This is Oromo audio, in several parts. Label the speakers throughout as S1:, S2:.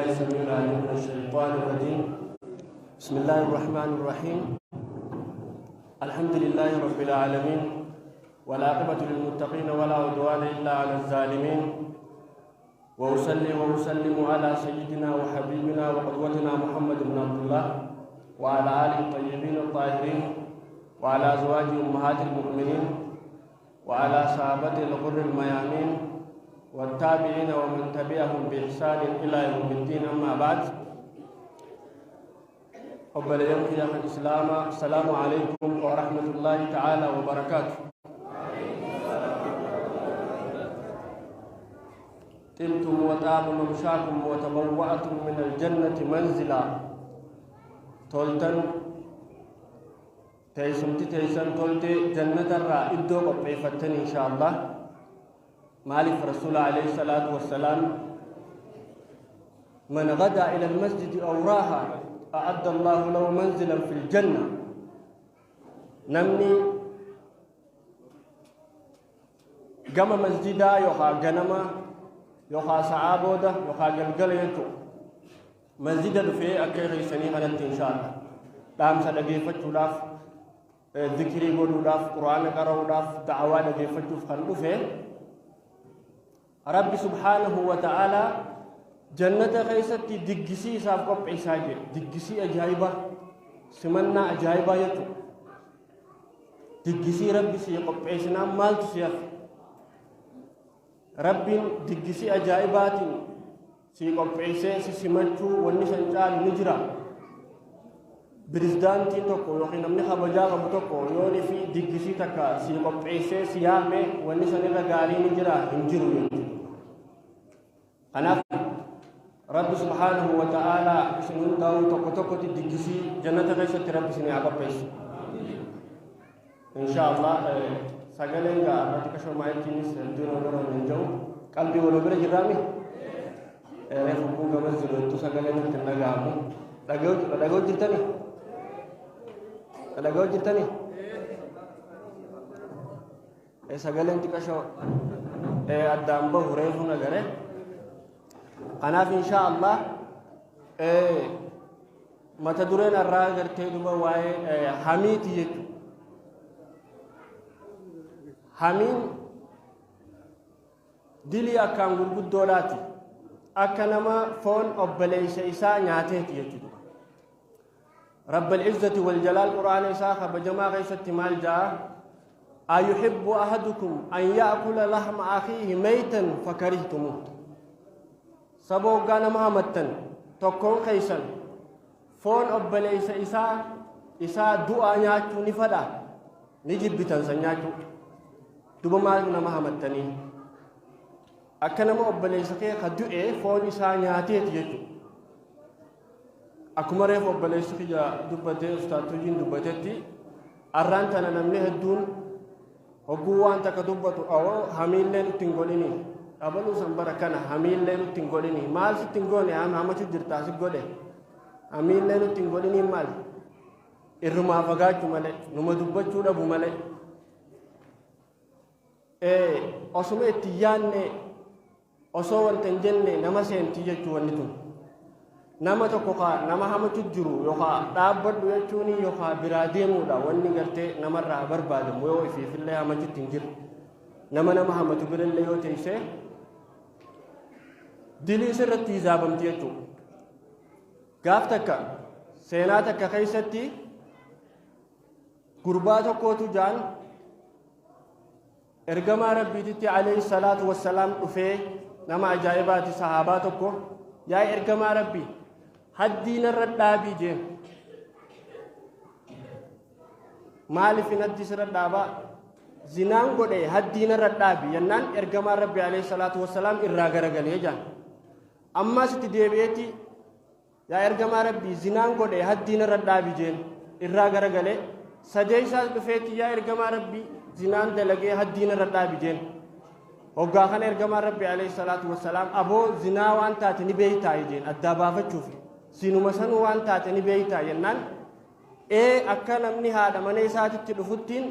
S1: السميع العليم من الشيطان الرجيم. بسم الله الرحمن الرحيم. الحمد لله رب العالمين، والعاقبة للمتقين ولا عدوان إلا على الظالمين. وأصلي وأسلم على سيدنا وحبيبنا وقدوتنا محمد بن عبد الله وعلى آله الطيبين الطاهرين وعلى أزواج أمهات المؤمنين وعلى صحابته الغر الميامين والتابعين ومن تبعهم بإحسان إلى يوم الدين. أما بعد، قبل يوم يا الإسلام، السلام عليكم ورحمة الله تعالى وبركاته. طبتم وطاب ممشاكم وتبوأتم من الجنة منزلا. تولتن تيسمتي تيسن تولتي جنة الرا إدو قبيفتن إن شاء الله. مالك رسول عليه الصلاة والسلام: من غدا إلى المسجد أو راها أعد الله له منزلا في الجنة. نمني قام مسجدا يوخا غنما يوخا صعابودا يوخا قلقل يتو مسجدا في أكيغي سنين غلط إن شاء الله. دام سدقيفتو داف ذكري قولو داف قرآن قرأو داف دعوة دقيفتو فخلو فيه رب سبحانه وتعالى جنة خيستي دقسي ساف قبع ساجر دقسي أجايبة سمنا أجايبة يتو دقسي ربي سي قبع سنام مالت سيخ ربي دقسي أجايبات سي قبع سي سمتو ونسان جال نجرا برزدانتي توكو يوخي نمني خبجاغ بتوكو يوني في دقسي تكا سي قبع سيامي ونسان رقالي نجرا هنجرو يتو. أنا رب سبحانه وتعالى سنون داو توكو تدقسي جنة غيشة رب سني عبا بيش إن شاء الله. ساقلنغا راتك شو مايكينيس دون ودرون ننجو قلبي ولو برا جرامي رفقو قبل زلوتو ساقلنغا تنغامو لغو جرتاني ساقلنغا تكشو أدامبو هريفو نغره. أنا إن شاء الله متى درين الراجل تيجوا واي حميد يجوا حمين دلي أكان غرب دولاتي أكنما فون أبليس إساء نعته يجوا. رب العزة والجلال قرآن إساء بجماعة استمال جاء: أيحب أحدكم أن يأكل لحم أخيه ميتا فكرهتموه. سبو غانا محمدتن تكون خيسن فون أبليس إساء دعا نياتو نفدا نجيب بيتن سنياتو دوبا مالنا محمدتني أكنما أبليس كي خدوئي فون إساء نياتيت يجو. أكما ريف أبليس كي دوبتي أستاذ تجين دوبتي أرانتنا نمني هدون وقوان تكدوبتو أو حميل لين تنقليني أبلو سنبرا كان حميل لينو تنقليني مال ستنقلني أما تجرتا سيقولي حميل لينو تنقليني مال إرما فقاكو مالي نما دبتشو لبو مالي أسمي تياني أسوان تنجلني نما سينتيجو ونتون نما تقوقا نما هم تجرو يوخا دابر ويچوني يوخا براديمو دا وني غرتي نما را بربادم ويو في الله هم تنجر نما هم تبرل ليو تيسه دلي سرتي زابمتي يجو. غافتك سيناتك خيستي قرباتو كوتو جان ارغما ربي تي عليه الصلاة والسلام وفي نما عجائبات صحاباتكو يا ارغما ربي حدين الردابي جين مالي في ندي سردابا زنان قده حدين الردابي ينان ارغما ربي عليه الصلاة والسلام إراغرغل يجان. أما ستديبيتي يا إرجما ربي زنان قده حدين الردابي جين إراغرغل سجيسا دفيتي يا إرجما ربي زنان دلقي حدين الردابي جين. وقاخن إرجما ربي عليه الصلاة والسلام أبو زنا وان تاتني بيتا يجين الدابا فتشوفي سينو مسن وان تاتني بيتا ينان أكا نمني هذا من إساتي تدفتين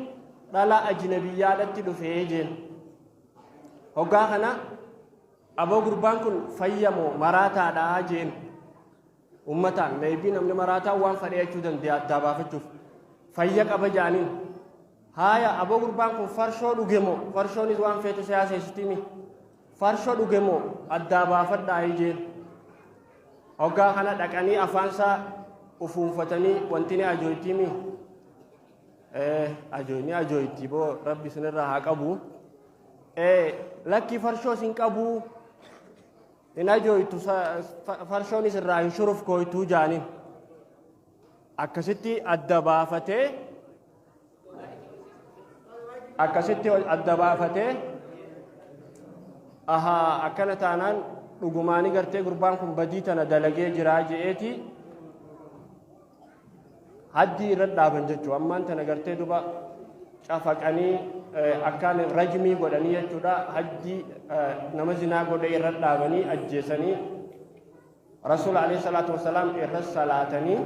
S1: لا أجنبيات تدفيه جين. وقاخنا أبو قربان كن فيمو مراتا دا جين ummataan maybii namni maraataa waan fadhee jechuu danda'a addaa baafachuuf fayya qaba jaaniin haaya aboo gurbaan kun farshoo dhuge moo farshoonis waan feete siyaasa isitiimi farshoo dhuge moo addaa baafadhaa hijeen hoggaa kana dhaqanii afaansaa ufuunfatanii wanti ni ajooytiimi ajoyni ajoyti boo rabbi sinirraa haa qabu lakki farshoo sin qabu in ajoytu farshoonis irraa hin shuruf kooytuu jaaniin akkasitti adda baafatee akkana taanaan dhugumaanii gartee gurbaan kun badii tana dalagee jiraa je'eeti haddii irra dhaaban jechuu ammaan tana gartee duba cafaqanii akkaan rajmii godhanii jechuudha haddii nama zinaa godhe irra dhaabanii ajjeesanii rasuul alayhi salaatu wasalaam irra salaatanii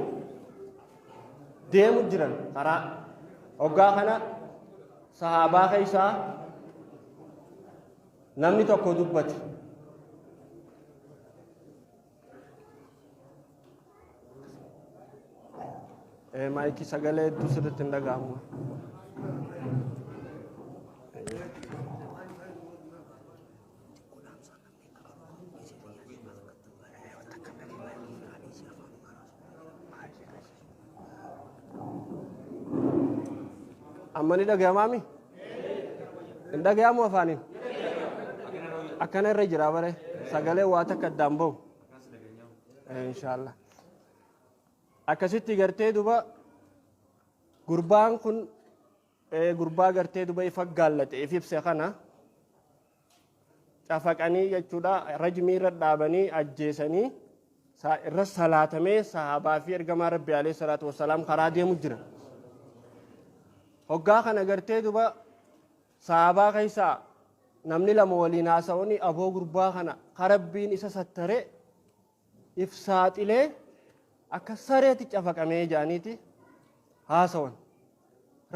S1: deemu jiran karaa hoggaa kana sahaabaa keessaa namni tokko dubbate maayikii sagalee hedduu sirriitti hin dhaga'amu. amma ni dhaga'amaami? hin dhaga'amu afaaniin? akkana irra jira bare sagalee waa takka addaan ba'u. Inshaallah. Akkasitti gartee duba gurbaan kun gurbaa gartee duba ifa gaallate if ibse kana cafaqanii jechuudha rajmii irra dhaabanii ajjeesanii irra salaatamee sahaabaa fi ergamaa rabbi alayhi salaatu wassalaam karaa deemu jira. hoggaa kana gartee duba sahaabaa keessaa namni lama waliin haasa'uuni aboo gurbaa kana karabbiin isa sattare if saaxilee akka sareeti cafaqamee jaaniiti haasawan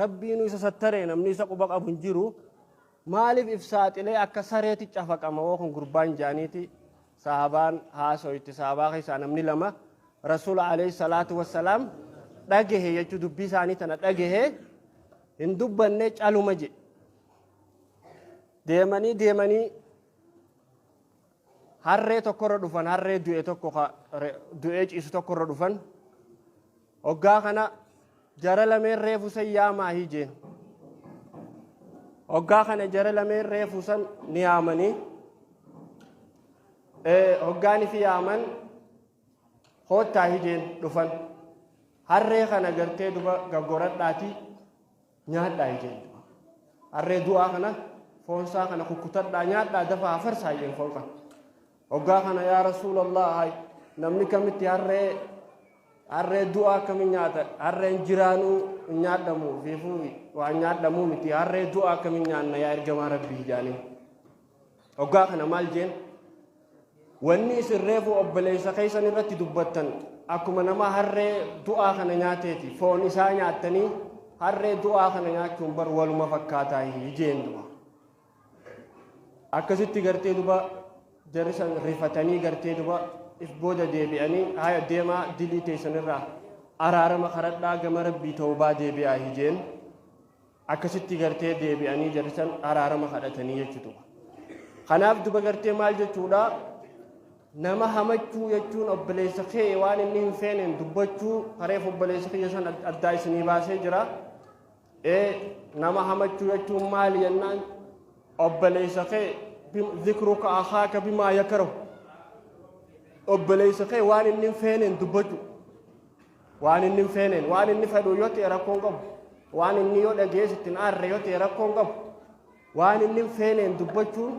S1: rabbiin isa sattare namni isa quba qabu hin jiru maaliif if saaxilee akka sareeti cafaqama woo kun gurbaan jaaniiti sahabaan haasawitti sahabaa keessaa namni lama rasuul alayhi salaatu wassalaam dhagehe jechuu dubbii isaanii tana dhagehe hin dubbanne caluma je deemanii harree tokkorra dhufan harree du'e tokko du'ee ciisu tokkorra dhufan hoggaa kana jara lameen reefu san yaamaa hijeen hoggaa kana jara lameen reefu san ni yaamanii hoggaani fi yaaman hoottaa hijeen dhufan harree kana gartee duba gaggoradhaati nyaadhaa hijeen harree du'aa kana foonsaa kana kukkutadhaa nyaadhaa dafaa afarsaa hijeen foon kana hoggaa kana yaa rasuulallah namni kamitti harree du'aa kami nyaata harreen jiraanuu nyaadhamu fiifuu waan nyaadhamuu miti harree du'aa kami nyaanna yaa ergamaa rabbii jaaniin hoggaa kana maal jeen wanni isin reefu obboleessa keessan irratti dubbattan akkuma nama harree du'aa kana nyaateeti foon isaa nyaattanii harree du'aa kana nyaachuun bar waluma fakkaataa hijeen duba akkasitti gartee duba jarisan rifatanii gartee duba if booda deebi'anii haya deemaa dilii teessanirraa araarama karadhaa gama rabbii tawbaa deebi'aa hijeen akkasitti gartee deebi'anii jarisan araarama kadhatanii jechuudha. Kanaaf duba gartee maal jechuudha nama hamachuu jechuun obboleessa kee waan inni hin feeneen dubbachuu kareef obboleessa kiyya san addaa isinii baasee jira. Nama hamachuu jechuun maali jennaan obboleessa kee ذكرك أخاك بما يكره obboleessa kee waan inni feeneen dubbatu waan inni feeneen waan inni fedhu yoo ta'e rakkoon qabu waan inni yoo dhageessitti naarre yoo ta'e rakkoon qabu waan inni feeneen dubbachuun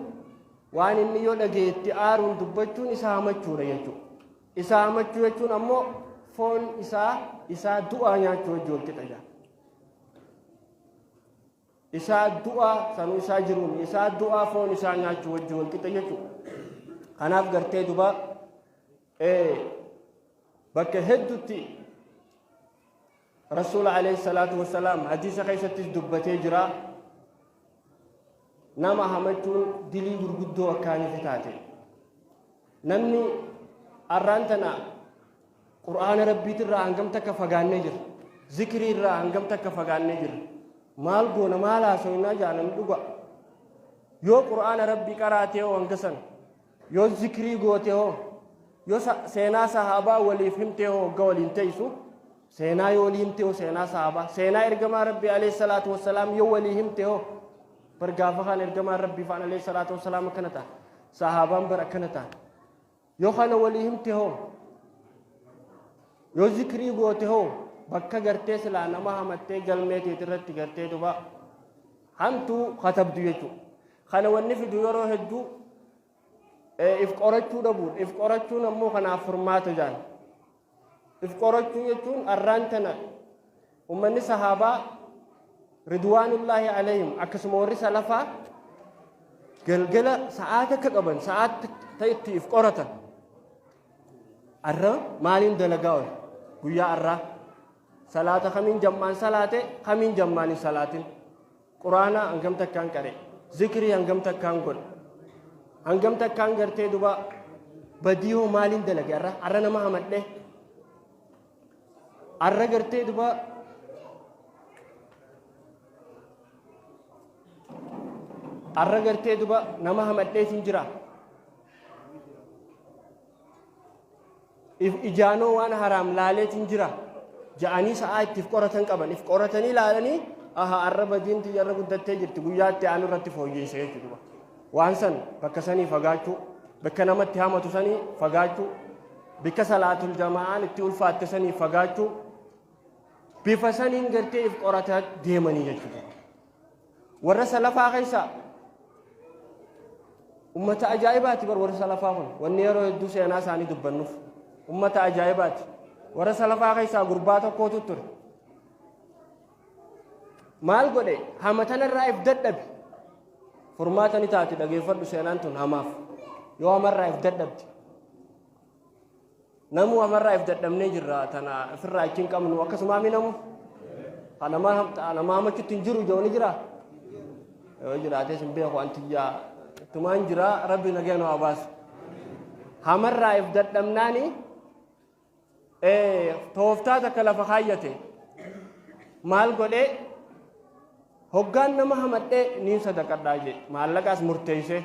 S1: waan inni yoo dhageetti aaruun dubbachuun isaa hamachuudha jechuudha. Isaa hamachuu jechuun ammoo foon isaa du'aa nyaachuu wajjin qixa isaa du'aa sanuu isaa jiruun isaa du'aa foon isaa nyaachuu wajjin qixa jechuudha. Kanaaf gartee duba bakka hedduutti rasuul alayhi salaatu wassalaam hadiisa keessattis dubbatee jira nama hamachuun dilii gurguddoo akkaaniif taate namni arraan tana قرآن ربي ترى أنجم تك فجان نجر ذكري ترى أنجم تك فجان نجر مال قونا مالا سوينا جانا ندوقا يو قرآن ربي كراته وانقسن يو ذكري قوته يو سينا صحابة ولي فهمته قولين تيسو سينا يولين تيو سينا صحابة سينا إرجما ربي عليه الصلاة والسلام يو ولي همته برجافخان إرجما ربي فان عليه الصلاة والسلام كنتا صحابة بركنتا يو خان ولي همته يو ذكري قوته بكا قرتي سلا نما همتي قلمتي ترتي قرتي دبا همتو خطب ديوتو خانا ونفي ديورو هدو if qorachuu dhabuun if qorachuun ammoo kanaaf furmaata jaan if qorachuu jechuun arraantana ummanni sahaabaa ridwaanullaahi alayhim akkasuma warri salafaa galgala sa'aata akka qaban sa'aata ta'itti if qoratan arra maaliin dalagaa ol guyyaa arraa salaata kamiin jammaan salaate kamiin jammaan hin salaatin quraana hangam takkaan qare zikrii hangam takkaan godhe hangam takkaan gartee duba badiyoo maaliin dalage arra nama hamadhe arra gartee duba arra gartee duba nama hamadheetiin jira if ijaanoo waan haraam laaleetiin jira ja'anii sa'aa itti if qoratan qaban if qoratanii laalanii aha arra badiinti jarra guddattee jirti guyyaatti aanu irratti fooyyeessee jechuudha waan san bakka sanii fagaachuu bakka namatti hamatu sanii fagaachuu bakka salaatul jamaa'aan itti ulfaatte sanii fagaachuu bifa saniin gartee if qorataa deemanii jechuudha warra salafaa keessa ummata ajaa'ibaati bar warra salafaa kun wanni yeroo hedduu seenaa isaanii dubbannuuf ummata ajaa'ibaati warra salafaa keessa gurbaa tokkootu ture maal godhe hamatanarraa if dadhabe furmaata ni taati dhageeffadhu seenaan tun hamaaf yoo hamarraa if dadhabde namu hamarraa if dadhabnee jirra tana ofirraa achiin qabnu akkasumaa minamu nama hamachutti hin jiru jooni jira yoo jiraates hin beeku antiyyaa tumaan jira rabbi nageen waa baasu hamarraa if dadhabnaani tooftaa takka lafa kaayyate maal godhe hoggaan nama hamadhe niin sadaqadhaa jedhe maallaqaas murteeyse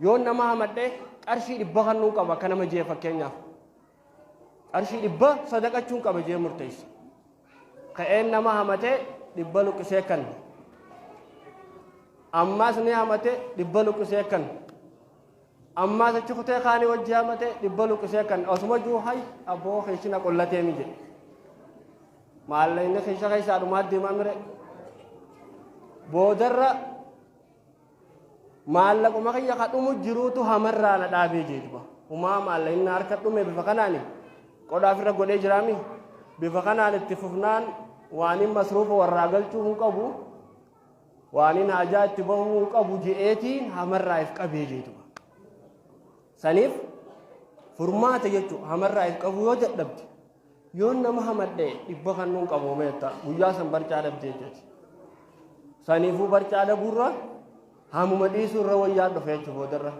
S1: yoo nama hamadhe qarshii 100 kannuu qaba akka nama jee fakkeenyaaf qarshii 100 sadaqachuun qaba jee murteeyse ka'een nama hamate 100 luqqisee kan ammaas ni hamate 100 luqqisee kan ammaas achi kutee kaanii wajji hamate 100 luqqisee kan osuma juu hay abboo keeshina qollatee mi jedhe maallayni keesha keessaa dhumaat deemaa mire boodarra maallaquma kiyya kadhumu jiruutu hamarraa na dhaabee jeetuba humaa maallayni harka dhume bifa kanaani qodhaaf irra godhee jiraami bifa kanaan itti fufnaan waanin masruufa warraa galchuu hin qabu waanin haajaa itti bahuu hin qabu je'eetiin hamarraa if qabee jeetuba saniif furmaata jechuun hamarraa if qabu yoo dadhabde yoo nama hamadhe 100 kannuu qabu meetta guyyaa san barcaa dhabdee jeeti saniifuu barcaa dhabuurra hamuma dhiisuurra wayyaa dhufe jechuun boodarra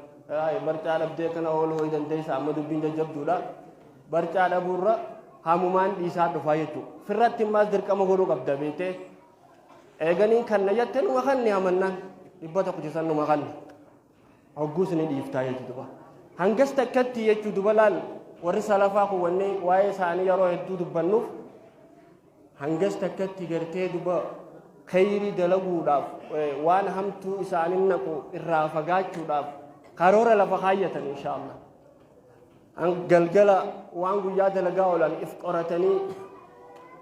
S1: barcaa dhabdee kana ooluu ho'i dandeessa amma dubbiin jajjabduudha barcaa dhabuurra hamumaan dhiisaa dhufaa jechuudha firratti immaas dirqama godhuu qabda beetee eeganiin kan na jette numa kanni hamannaan 100 kuchisan numa kanni hogguus ni dhiiftaa jechuudha hangas takkatti jechuudha laal warri salafaa kun wanni waa'ee isaanii yeroo hedduu dubbannuuf hangas takkatti gartee duba khayri dalaguudhaaf waan hamtuu isaanin naqu irraa fagaachuudhaaf karoora lafa kaayyatan inshaallah galgala waan guyyaa dalagaa oolan if qoratanii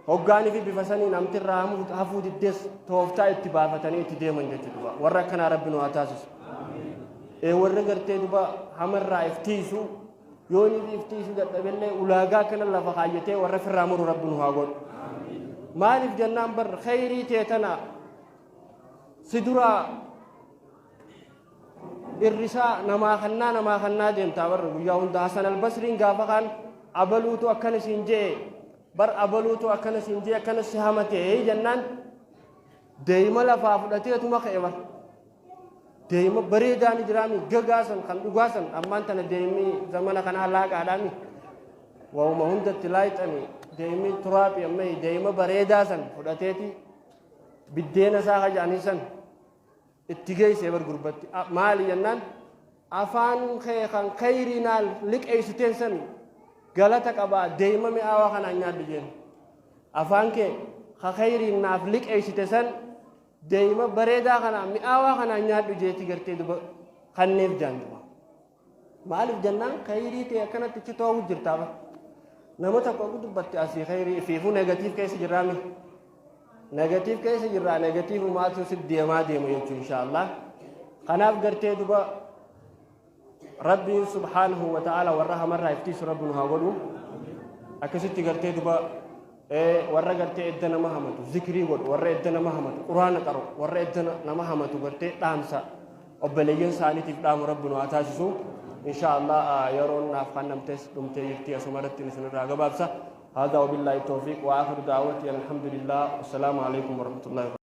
S1: hoggaanii fi bifa sanii namtirraa hafuu diddees tooftaa itti baafatanii itti deeman jechuudha warra akkanaa rabbi nu haa taasisu warra gartee duba hamarraa iftiisu yooni iftiisu dadhabellee ulaagaa kana lafa kaayyatee warra firraa muru rabbi nu haa godhu maaliif jennaan bar khayrii teetana siduraa irrisaa namaa kannaa deemtaa barra guyyaa hunda Hasan al-Basriin gaafa kaan abaluutu akkana siin jee bar abaluutu akkana siin jee akkana si hamatee jennaan deema lafaa fudhateetuma ka'e bar deema bareedaan jiraami gagaasan kan dhugaasan ammaan tana deemii zamana kanaa laaqaadhaami وهم هند التلايت أني دائما تراب يمي دائما بريدا سن فداتيتي بدينا ساقا جاني سن اتجاي سيبر غربتي مالي ينان أفان خيرنا لك أي ستين سن غلطك أبا دائما مي آوا خنا نياد بجين أفان كي خيرنا لك أي ستين سن دائما بريدا خنا مي آوا خنا نياد بجيتي غرتي دب خنيف جاندوا مالف جنان خيري تي كانت تشتو وجرتابا نمو تقول دبت أسي خيري فيفو نيجاتيف كيس جرامي نيجاتيف كيس جرا نيجاتيف ما تسد ديما ديما يجو إن شاء الله خناف قرتي دبا ربي سبحانه وتعالى وراها مرة يفتيش ربنا هاولو أكسيت قرتي دبا ورا قرتي إدنا محمد ذكري قول ورا إدنا محمد قرآن قرأ ورا إدنا محمد قرتي تامسا أبليين سالي تفدام ربنا أتاسسو إن شاء الله يرون نافقان نمتس دمتي يفتي أسمارت نسن الرقبابسة هذا وبالله التوفيق وآخر دعوتي الحمد لله والسلام عليكم ورحمة الله وبركاته